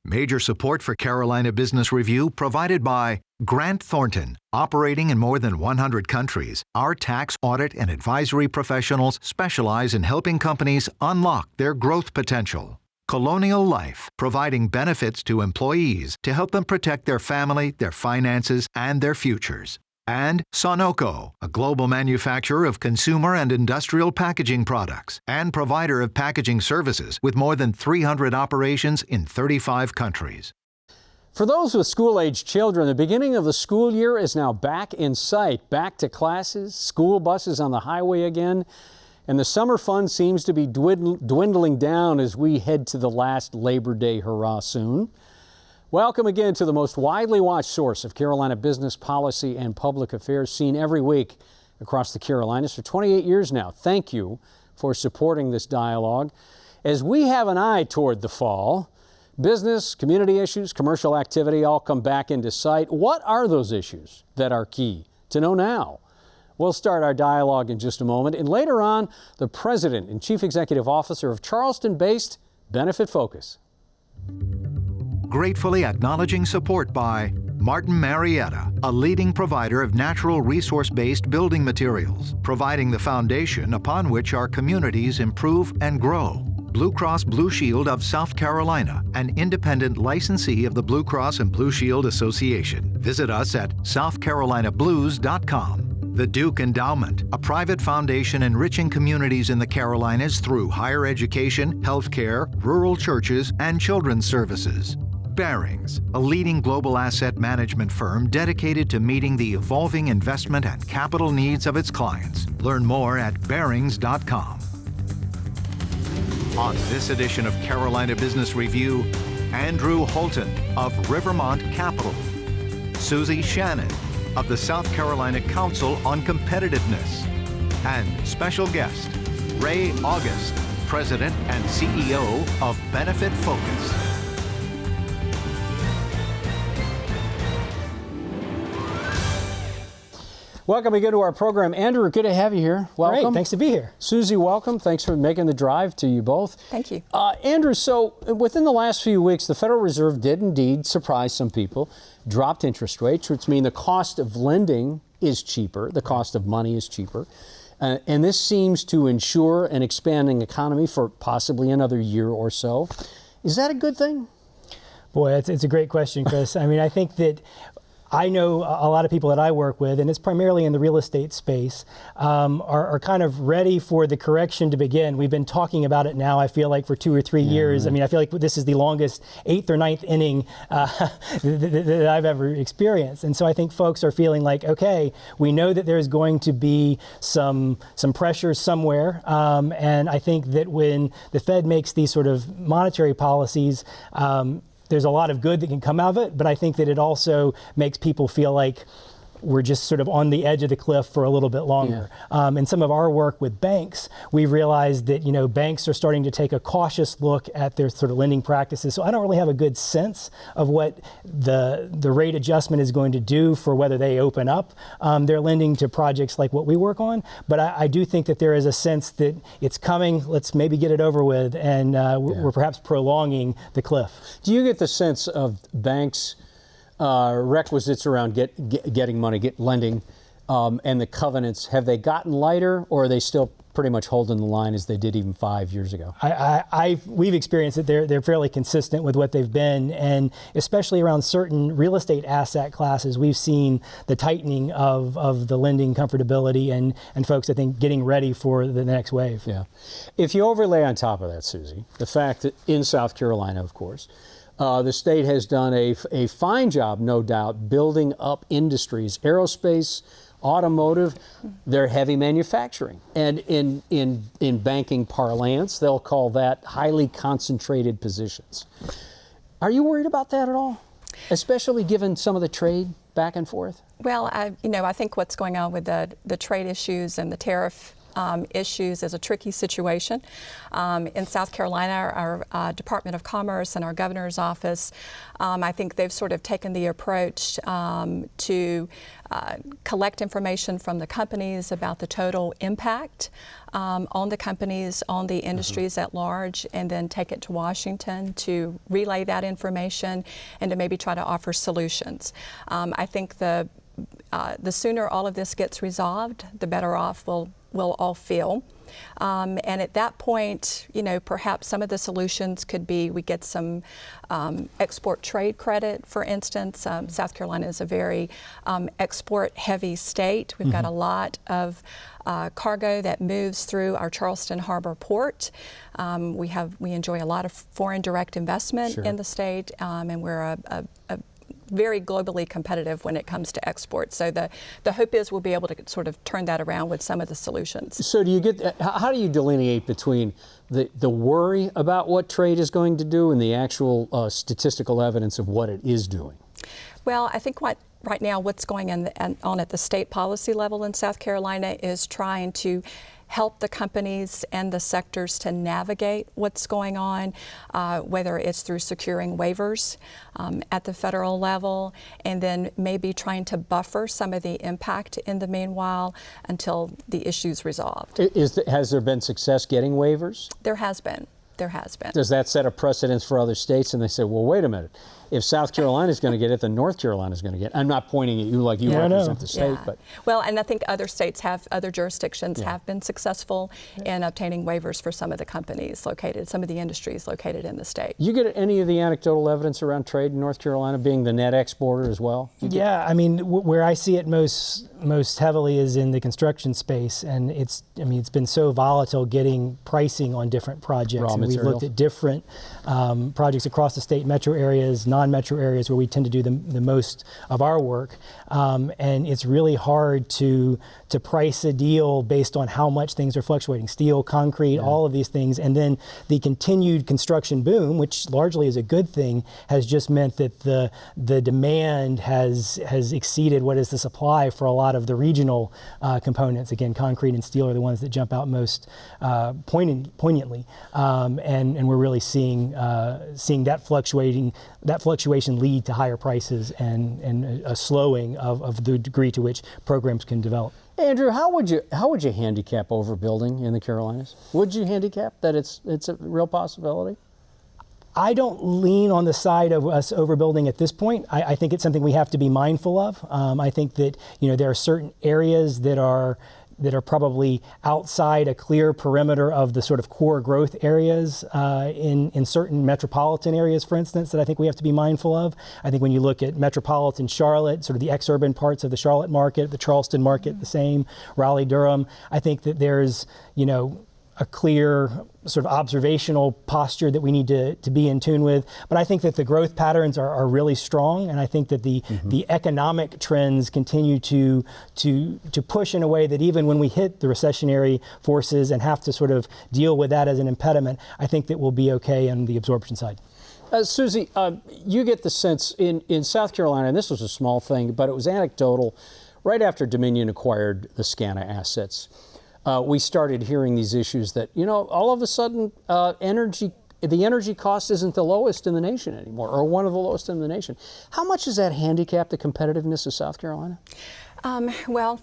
Major support for Carolina Business Review provided by Grant Thornton. Operating in more than 100 countries, our tax, audit, and advisory professionals specialize in helping companies unlock their growth potential. Colonial Life, providing benefits to employees to help them protect their family, their finances, and their futures. And Sonoco, a global manufacturer of consumer and industrial packaging products and provider of packaging services with more than 300 operations in 35 countries. For those with school-aged children, the beginning of the school year is now back in sight. Back to classes, school buses on the highway again, and the summer fun seems to be dwindling down as we head to the last Labor Day hurrah soon. Welcome again to the most widely watched source of Carolina business policy and public affairs, seen every week across the Carolinas for 28 years now. Thank you for supporting this dialogue. As we have an eye toward the fall, business, community issues, commercial activity all come back into sight. What are those issues that are key to know now? We'll start our dialogue in just a moment. And later on, the president and chief executive officer of Charleston-based BenefitFocus. Gratefully acknowledging support by Martin Marietta, a leading provider of natural resource-based building materials, providing the foundation upon which our communities improve and grow. Blue Cross Blue Shield of South Carolina, an independent licensee of the Blue Cross and Blue Shield Association. Visit us at southcarolinablues.com. The Duke Endowment, a private foundation enriching communities in the Carolinas through higher education, healthcare, rural churches, and children's services. BARINGS, a leading global asset management firm dedicated to meeting the evolving investment and capital needs of its clients. Learn more at BARINGS.com. On this edition of Carolina Business Review, Andrew Holton of Rivermont Capital, Susie Shannon of the South Carolina Council on Competitiveness, and special guest, Ray August, President and CEO of BenefitFocus. Welcome again to our program. Andrew, good to have you here. Welcome. Great, thanks to be here. Susie, welcome. Thanks for making the drive to you both. Thank you. Andrew, so within the last few weeks, the Federal Reserve did indeed surprise some people, dropped interest rates, which mean the cost of lending is cheaper, the cost of money is cheaper. And this seems to ensure an expanding economy for possibly another year or so. Is that a good thing? Boy, it's a great question, Chris. I mean, I think that I know a lot of people that I work with, and it's primarily in the real estate space, are kind of ready for the correction to begin. We've been talking about it now, I feel like, for 2 or 3 years. Right. I mean, I feel like this is the longest 8th or 9th inning that I've ever experienced. And so I think folks are feeling like, okay, we know that there's going to be some pressure somewhere. And I think that when the Fed makes these sort of monetary policies, there's a lot of good that can come out of it, but I think that it also makes people feel like we're just sort of on the edge of the cliff for a little bit longer. Yeah. In some of our work with banks, we've realized that, banks are starting to take a cautious look at their sort of lending practices. So I don't really have a good sense of what the rate adjustment is going to do for whether they open up their lending to projects like what we work on. But I do think that there is a sense that it's coming. Let's maybe get it over with, and we're perhaps prolonging the cliff. Do you get the sense of banks' requisites around getting money, lending, and the covenants, have they gotten lighter, or are they still pretty much holding the line as they did even 5 years ago? We've experienced that they're fairly consistent with what they've been, and especially around certain real estate asset classes, we've seen the tightening of the lending comfortability and folks, I think, getting ready for the next wave. Yeah. If you overlay on top of that, Susie, the fact that in South Carolina, of course, the state has done a fine job, no doubt, building up industries, aerospace, automotive, they're heavy manufacturing. And in banking parlance, they'll call that highly concentrated positions. Are you worried about that at all? Especially given some of the trade back and forth? Well, I think what's going on with the trade issues and the tariff issues is a tricky situation. In South Carolina, our Department of Commerce and our governor's office, I think they've sort of taken the approach to collect information from the companies about the total impact on the companies, on the industries at large, and then take it to Washington to relay that information and to maybe try to offer solutions. I think the sooner all of this gets resolved, the better off we'll all feel. And at that point, you know, perhaps some of the solutions could be we get some export trade credit, for instance. South Carolina is a very export-heavy state. We've got a lot of cargo that moves through our Charleston Harbor port. We enjoy a lot of foreign direct investment in the state, and we're a very globally competitive when it comes to exports. So the hope is we'll be able to sort of turn that around with some of the solutions. So how do you delineate between the worry about what trade is going to do and the actual statistical evidence of what it is doing? Well, I think right now what's going on at the state policy level in South Carolina is trying to help the companies and the sectors to navigate what's going on, whether it's through securing waivers at the federal level, and then maybe trying to buffer some of the impact in the meanwhile until the issue's resolved. Has there been success getting waivers? There has been. There has been. Does that set a precedence for other states? And they say, well, wait a minute. If South Carolina is going to get it, then North Carolina is going to get it. I'm not pointing at you like you represent the state. But well, and I think other jurisdictions have been successful in obtaining waivers for some of the companies located, some of the industries located in the state. You get any of the anecdotal evidence around trade in North Carolina, being the net exporter as well? Yeah, I mean, where I see it most heavily is in the construction space, and it's been so volatile getting pricing on different projects. And we've looked at different projects across the state, metro areas, non-metro areas where we tend to do the most of our work, and it's really hard to price a deal based on how much things are fluctuating. Steel, concrete, all of these things, and then the continued construction boom, which largely is a good thing, has just meant that the demand has exceeded what is the supply for a lot of the regional components. Again, concrete and steel are the ones that jump out most poignantly, and we're really seeing that fluctuation lead to higher prices and a slowing of the degree to which programs can develop. Andrew, how would you handicap overbuilding in the Carolinas? Would you handicap that it's a real possibility? I don't lean on the side of us overbuilding at this point. I think it's something we have to be mindful of. I think that there are certain areas that are probably outside a clear perimeter of the sort of core growth areas in certain metropolitan areas, for instance, that I think we have to be mindful of. I think when you look at metropolitan Charlotte, sort of the ex-urban parts of the Charlotte market, the Charleston market, the same, Raleigh, Durham, I think that there's, a clear sort of observational posture that we need to be in tune with. But I think that the growth patterns are really strong, and I think that the economic trends continue to push in a way that even when we hit the recessionary forces and have to sort of deal with that as an impediment, I think that we'll be okay on the absorption side. Susie, you get the sense in South Carolina, and this was a small thing, but it was anecdotal, right after Dominion acquired the SCANA assets, we started hearing these issues that, all of a sudden the energy cost isn't the lowest in the nation anymore, or one of the lowest in the nation. How much does that handicap the competitiveness of South Carolina? Well,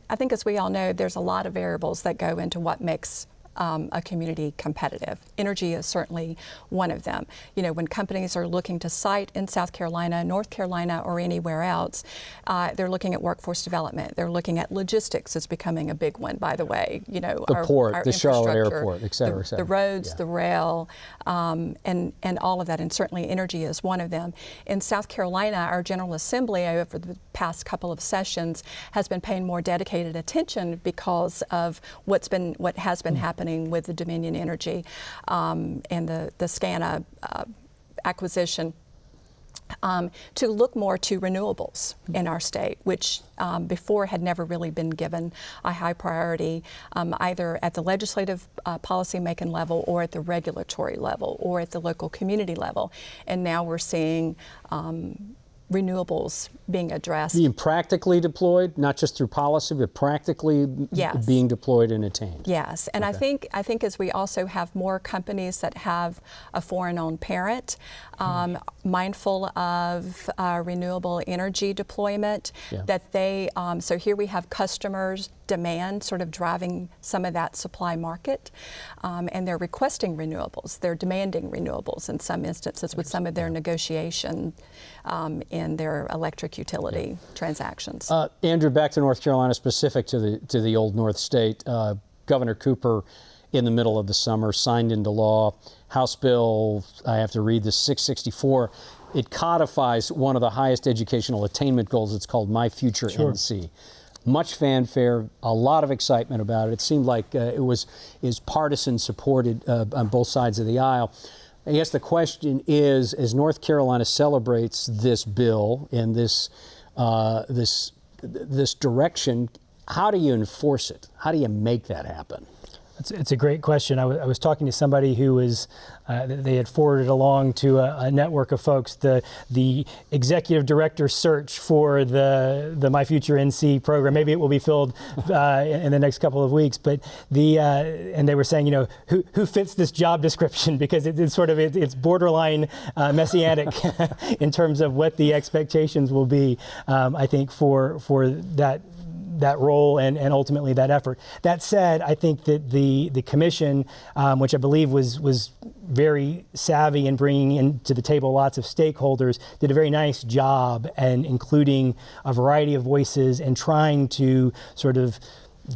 I think as we all know, there's a lot of variables that go into what makes a community competitive. Energy is certainly one of them. When companies are looking to site in South Carolina, North Carolina, or anywhere else, they're looking at workforce development. They're looking at logistics is becoming a big one, by the way. The port, the Charlotte airport, et cetera, et cetera. The roads, the rail, and all of that, and certainly energy is one of them. In South Carolina, our General Assembly over the past couple of sessions has been paying more dedicated attention because of what has been happening with the Dominion Energy and the SCANA acquisition, to look more to renewables in our state, which before had never really been given a high priority, either at the legislative policy-making level or at the regulatory level or at the local community level. And now we're seeing renewables being addressed. Being practically deployed, not just through policy, but practically being deployed and attained. Yes, and I think as we also have more companies that have a foreign-owned parent, mindful of renewable energy deployment, that they, so here we have customers demand sort of driving some of that supply market, and they're requesting renewables. They're demanding renewables in some instances with some of their negotiation in their electric utility transactions. Andrew, back to North Carolina, specific to the old North State. Governor Cooper, in the middle of the summer, signed into law House Bill, I have to read this, 664. It codifies one of the highest educational attainment goals. It's called My Future NC. Much fanfare, a lot of excitement about it. It seemed like is partisan supported on both sides of the aisle. I guess the question is, as North Carolina celebrates this bill and this direction, how do you enforce it? How do you make that happen? It's a great question. I was talking to somebody who was, they had forwarded along to a network of folks the executive director search for the My Future NC program. Maybe it will be filled in the next couple of weeks. But and they were saying, you know, who fits this job description, because it's borderline messianic in terms of what the expectations will be. I think for that role and ultimately that effort. That said, I think that the commission, which I believe was very savvy in bringing into the table lots of stakeholders, did a very nice job and including a variety of voices and trying to sort of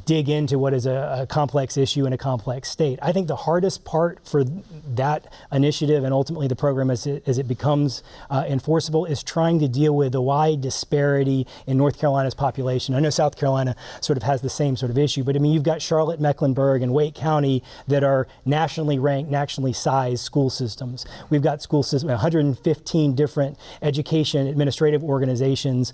dig into what is a complex issue in a complex state. I think the hardest part for that initiative and ultimately the program as it becomes enforceable is trying to deal with the wide disparity in North Carolina's population. I know South Carolina sort of has the same sort of issue, but I mean, you've got Charlotte, Mecklenburg, and Wake County that are nationally ranked, nationally sized school systems. We've got school systems, 115 different education administrative organizations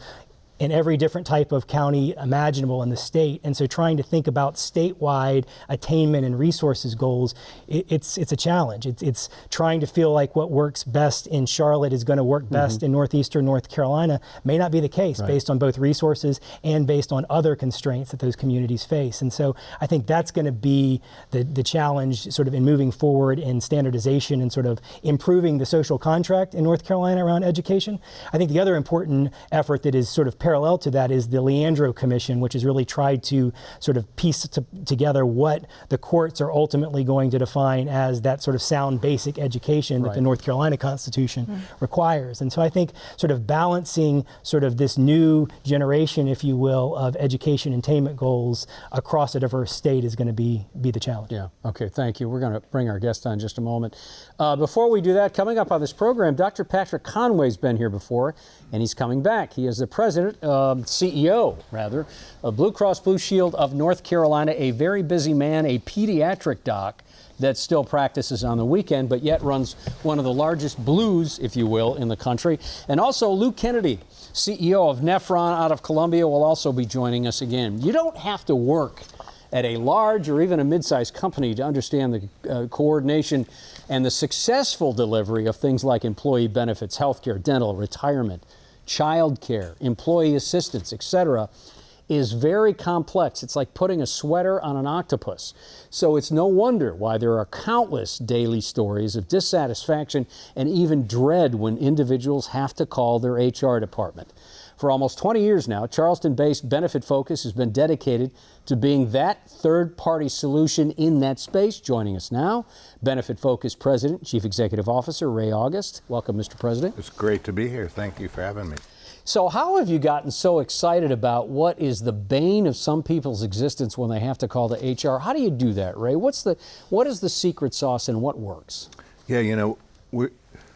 in every different type of county imaginable in the state. And so trying to think about statewide attainment and resources goals, it's a challenge. It's trying to feel like what works best in Charlotte is going to work best in northeastern North Carolina may not be the case based on both resources and based on other constraints that those communities face. And so I think that's going to be the challenge sort of in moving forward in standardization and sort of improving the social contract in North Carolina around education. I think the other important effort that is sort of parallel to that is the Leandro Commission, which has really tried to sort of piece together what the courts are ultimately going to define as that sort of sound basic education that the North Carolina Constitution requires. And so I think sort of balancing sort of this new generation, if you will, of education attainment goals across a diverse state is going to be the challenge. Yeah, okay, thank you. We're going to bring our guest on in just a moment. Before we do that, coming up on this program, Dr. Patrick Conway's been here before, and he's coming back. He is the president, CEO, rather, of Blue Cross Blue Shield of North Carolina, a very busy man, a pediatric doc that still practices on the weekend, but yet runs one of the largest blues, if you will, in the country. And also Lou Kennedy, CEO of Nephron out of Columbia, will also be joining us again. You don't have to work at a large or even a mid-sized company to understand the coordination and the successful delivery of things like employee benefits, healthcare, dental, retirement, child care, employee assistance, etc., is very complex. It's like putting a sweater on an octopus. So it's no wonder why there are countless daily stories of dissatisfaction and even dread when individuals have to call their HR department. For almost 20 years now, Charleston-based BenefitFocus has been dedicated to being that third-party solution in that space. Joining us now, BenefitFocus President, Chief Executive Officer Ray August. Welcome, Mr. President. It's great to be here. Thank you for having me. So how have you gotten so excited about what is the bane of some people's existence when they have to call the HR? How do you do that, Ray? What is the secret sauce and what works? Yeah, you know,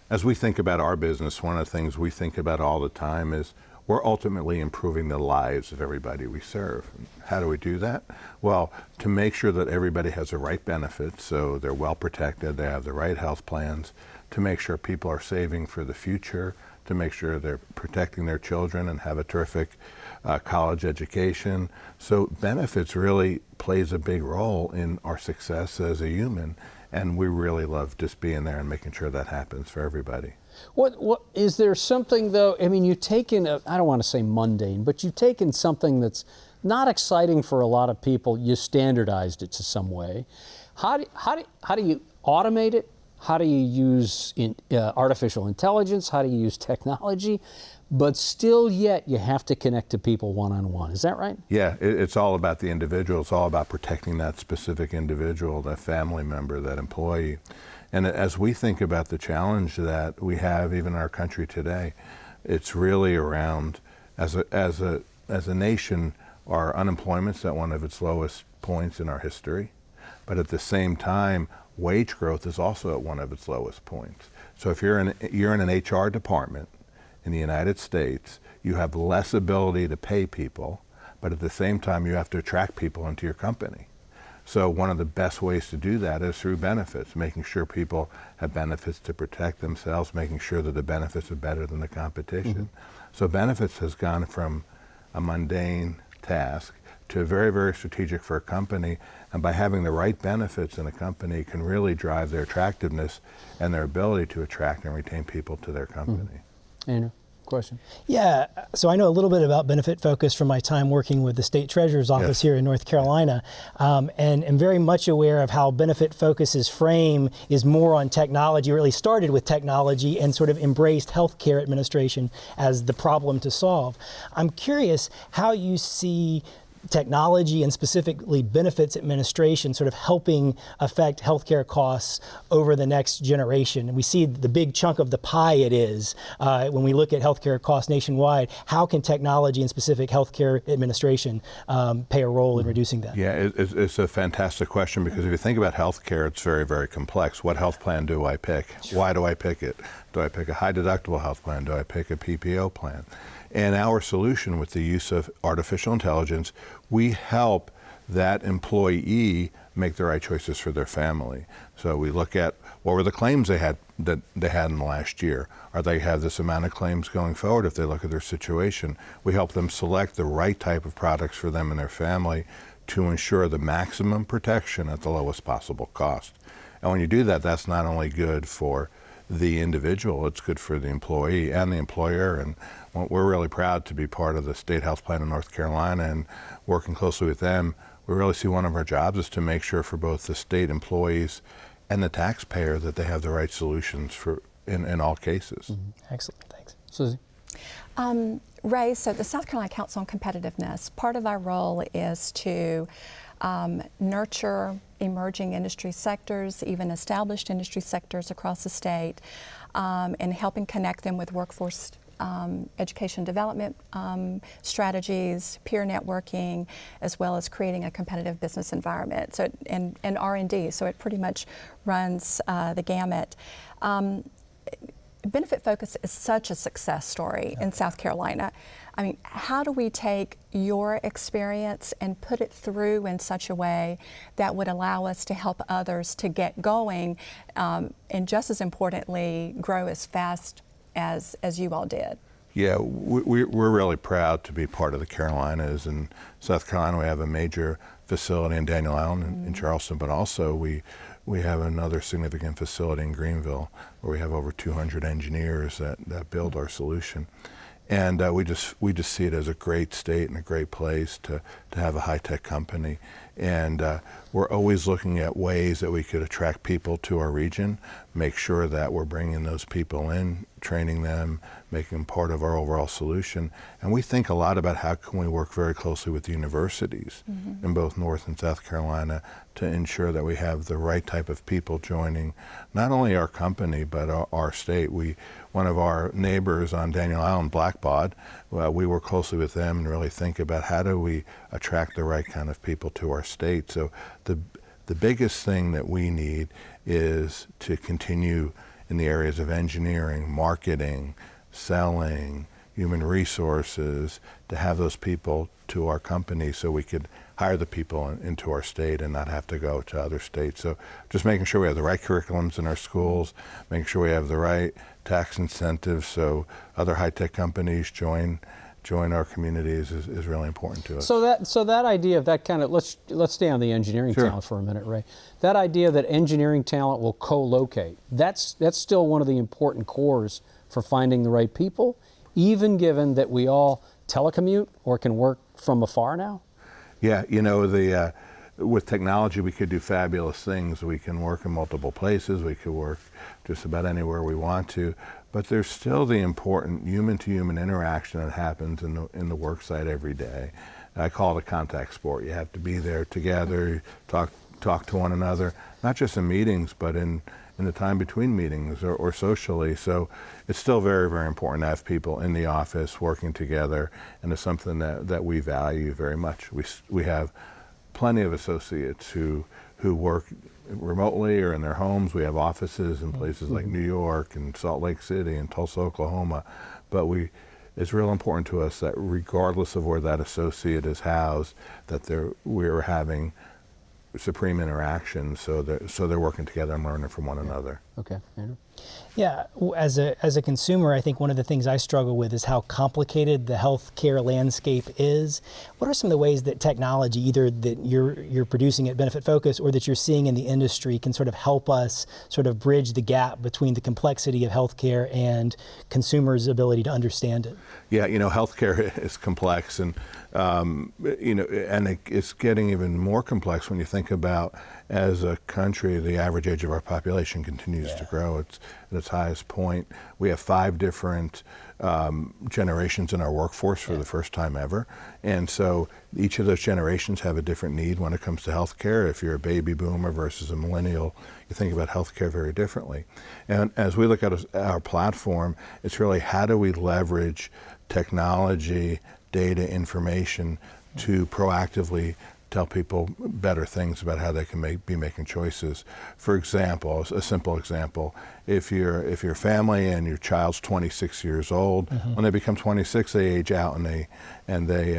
as we think about our business, one of the things we think about all the time is we're ultimately improving the lives of everybody we serve. How do we do that? Well, to make sure that everybody has the right benefits, so they're well protected, they have the right health plans, to make sure people are saving for the future, to make sure they're protecting their children and have a terrific college education. So benefits really plays a big role in our success as a human, and we really love just being there and making sure that happens for everybody. What is there something though? I mean, you've taken I don't want to say mundane, but you've taken something that's not exciting for a lot of people. You standardized it to some way. How do you automate it? How do you use artificial intelligence? How do you use technology? But still, yet you have to connect to people one-on-one. Is that right? Yeah, it's all about the individual. It's all about protecting that specific individual, that family member, that employee. And as we think about the challenge that we have even in our country today, it's really around, as a nation, our unemployment's at one of its lowest points in our history. But at the same time, wage growth is also at one of its lowest points. So if you're in an HR department in the United States, you have less ability to pay people, but at the same time, you have to attract people into your company. So one of the best ways to do that is through benefits, making sure people have benefits to protect themselves, making sure that the benefits are better than the competition. So benefits has gone from a mundane task to very, very strategic for a company. And by having the right benefits in a company can really drive their attractiveness and their ability to attract and retain people to their company. Andrew, question? Yeah, so I know a little bit about BenefitFocus from my time working with the State Treasurer's Office here in North Carolina, and am very much aware of how BenefitFocus's frame is more on technology, or really started with technology and sort of embraced healthcare administration as the problem to solve. I'm curious how you see technology and specifically benefits administration sort of helping affect healthcare costs over the next generation. And we see the big chunk of the pie it is when we look at healthcare costs nationwide. How can technology and specific healthcare administration play a role in reducing that? Yeah, it's a fantastic question, because if you think about healthcare, it's very, very complex. What health plan do I pick? Why do I pick it? Do I pick a high deductible health plan? Do I pick a PPO plan? And our solution with the use of artificial intelligence, we help that employee make the right choices for their family. So we look at what were the claims they had in the last year. Are they have this amount of claims going forward if they look at their situation? We help them select the right type of products for them and their family to ensure the maximum protection at the lowest possible cost. And when you do that, that's not only good for the individual, it's good for the employee and the employer. And we're really proud to be part of the state health plan in North Carolina, and working closely with them, we really see one of our jobs is to make sure for both the state employees and the taxpayer that they have the right solutions for in all cases. Excellent, thanks. Susie? Ray, so the South Carolina Council on Competitiveness, part of our role is to nurture emerging industry sectors, even established industry sectors across the state, and helping connect them with workforce education development strategies, peer networking, as well as creating a competitive business environment. So, and R&D, so it pretty much runs the gamut. BenefitFocus is such a success story in South Carolina. I mean, how do we take your experience and put it through in such a way that would allow us to help others to get going, and just as importantly, grow as fast as you all did? Yeah, we're really proud to be part of the Carolinas. In South Carolina, we have a major facility in Daniel Island in Charleston, but also we have another significant facility in Greenville where we have over 200 engineers that build our solution. And we just see it as a great state and a great place to have a high-tech company. And we're always looking at ways that we could attract people to our region, make sure that we're bringing those people in, training them, making them part of our overall solution. And we think a lot about how can we work very closely with the universities in both North and South Carolina to ensure that we have the right type of people joining not only our company but our state. One of our neighbors on Daniel Island, Blackbaud, we work closely with them and really think about how do we attract the right kind of people to our state. So the biggest thing that we need is to continue in the areas of engineering, marketing, selling, human resources, to have those people to our company so we could hire the people into our state and not have to go to other states. So just making sure we have the right curriculums in our schools, making sure we have the right tax incentives so other high-tech companies join join our communities is really important to us. So that idea of that kind of, let's stay on the engineering Sure. talent for a minute, Ray. That idea that engineering talent will co-locate, that's still one of the important cores for finding the right people, even given that we all telecommute or can work from afar now? Yeah, you know, with technology we could do fabulous things. We can work in multiple places, we could work just about anywhere we want to, but there's still the important human-to-human interaction that happens in the work site every day. I call it a contact sport. You have to be there together, talk to one another, not just in meetings, but in the time between meetings or socially. So it's still very, very important to have people in the office working together, and it's something that we value very much. We have plenty of associates who work remotely or in their homes. We have offices in places like New York and Salt Lake City and Tulsa, Oklahoma, but it's real important to us that regardless of where that associate is housed, that we're having supreme interaction, so they're working together and learning from one another. Okay, Andrew? Yeah, as a consumer, I think one of the things I struggle with is how complicated the healthcare landscape is. What are some of the ways that technology, either that you're producing at BenefitFocus or that you're seeing in the industry, can sort of help us sort of bridge the gap between the complexity of healthcare and consumers' ability to understand it? Yeah, you know, healthcare is complex, and you know, and it's getting even more complex when you think about, as a country, the average age of our population continues to grow. It's at its highest point. We have 5 different generations in our workforce for the first time ever, and so each of those generations have a different need when it comes to healthcare. If you're a baby boomer versus a millennial, you think about healthcare very differently. And as we look at our platform, it's really how do we leverage technology, data, information to proactively tell people better things about how they can be making choices. For example, a simple example, if you're a family and your child's 26 years old, when they become 26, they age out and they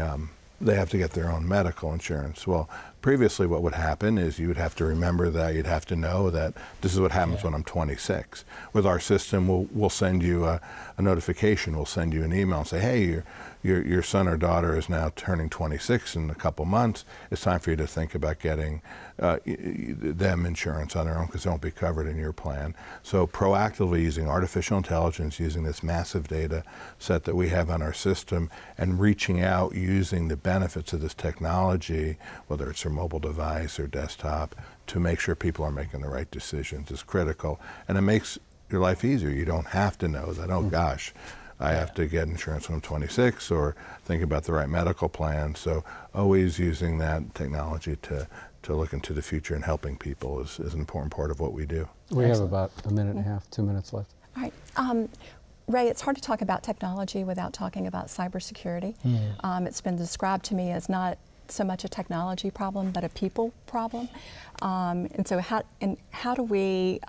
have to get their own medical insurance. Well, previously what would happen is you would have to remember that, you'd have to know that this is what happens when I'm 26. With our system, we'll send you a notification, we'll send you an email and say, hey, your son or daughter is now turning 26 in a couple months. It's time for you to think about getting them insurance on their own because they won't be covered in your plan. So proactively using artificial intelligence, using this massive data set that we have on our system, and reaching out using the benefits of this technology, whether it's their mobile device or desktop, to make sure people are making the right decisions is critical. And it makes your life easier. You don't have to know that, oh gosh, I have to get insurance when I'm 26, or think about the right medical plan. So always using that technology to look into the future and helping people is an important part of what we do. We have about a minute and a half, 2 minutes left. All right. Ray, it's hard to talk about technology without talking about cybersecurity. It's been described to me as not so much a technology problem, but a people problem. And so how do we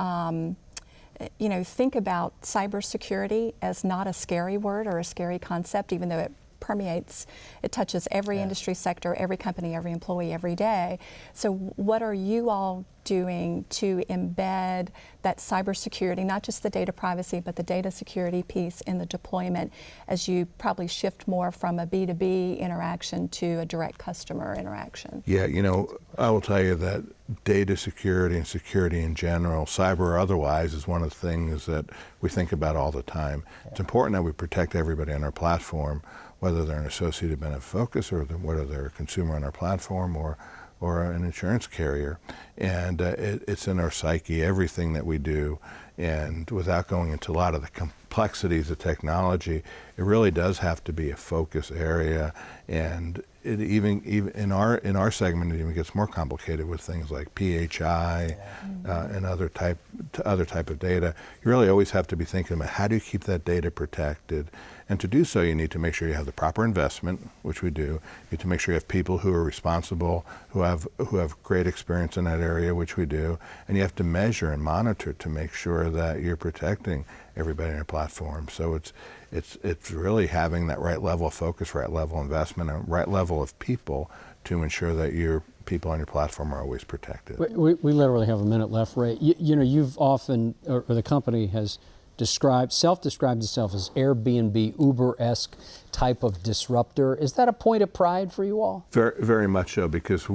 think about cybersecurity as not a scary word or a scary concept, even though it permeates, it touches every industry sector, every company, every employee, every day. So what are you all doing to embed that cybersecurity, not just the data privacy, but the data security piece in the deployment, as you probably shift more from a B2B interaction to a direct customer interaction? Yeah, you know, I will tell you that data security and security in general, cyber or otherwise, is one of the things that we think about all the time. It's important that we protect everybody on our platform, whether they're an associate of BenefitFocus or whether they're a consumer on our platform or an insurance carrier. And it's in our psyche, everything that we do. And without going into a lot of the complexities of technology, it really does have to be a focus area. And it even in our segment, it even gets more complicated with things like PHI and other type of data. You really always have to be thinking about how do you keep that data protected. And to do so, you need to make sure you have the proper investment, which we do. You need to make sure you have people who are responsible, who have great experience in that area, which we do. And you have to measure and monitor to make sure that you're protecting everybody on your platform. So it's really having that right level of focus, right level of investment, and right level of people to ensure that your people on your platform are always protected. We literally have a minute left, Ray. You know, you've often, or the company has self-described itself as Airbnb, Uber-esque type of disruptor. Is that a point of pride for you all? Very, very much so, because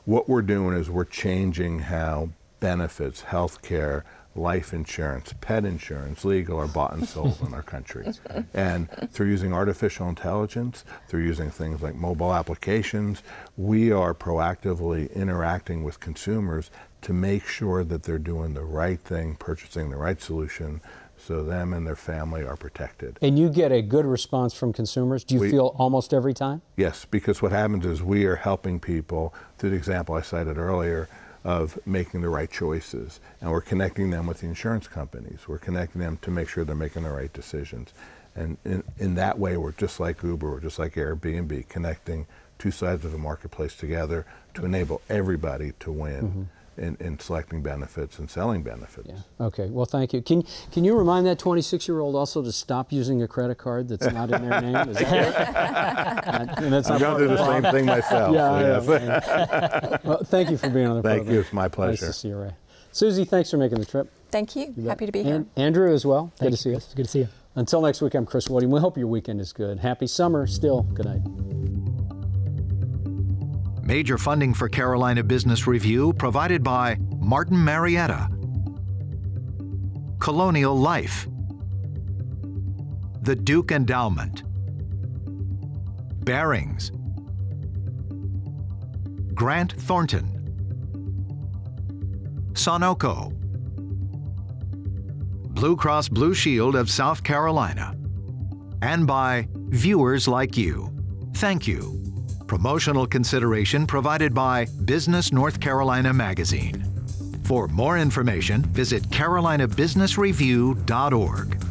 what we're doing is we're changing how benefits, healthcare, life insurance, pet insurance, legal are bought and sold in our country. And through using artificial intelligence, through using things like mobile applications, we are proactively interacting with consumers to make sure that they're doing the right thing, purchasing the right solution, so them and their family are protected. And you get a good response from consumers? Do you feel almost every time? Yes, because what happens is we are helping people, through the example I cited earlier, of making the right choices. And we're connecting them with the insurance companies. We're connecting them to make sure they're making the right decisions. And in that way, we're just like Uber, we're just like Airbnb, connecting two sides of the marketplace together to enable everybody to win in selecting benefits and selling benefits. Yeah. Okay, well, thank you. Can you remind that 26-year-old also to stop using a credit card that's not in their name? Is that, and that's I'm going to do the same thing myself. Yeah, so yes. yeah. Well, thank you for being on the program. Thank you, it's my pleasure. Nice to see you, Ray. Susie, thanks for making the trip. Thank you. Happy to be here. Andrew as well. Good to see you. It's good to see you. Until next week, I'm Chris Woody. We hope your weekend is good. Happy summer still. Good night. Major funding for Carolina Business Review provided by Martin Marietta, Colonial Life, the Duke Endowment, BARINGS, Grant Thornton, Sonoco, Blue Cross Blue Shield of South Carolina, and by viewers like you. Thank you. Promotional consideration provided by Business North Carolina Magazine. For more information, visit carolinabusinessreview.org.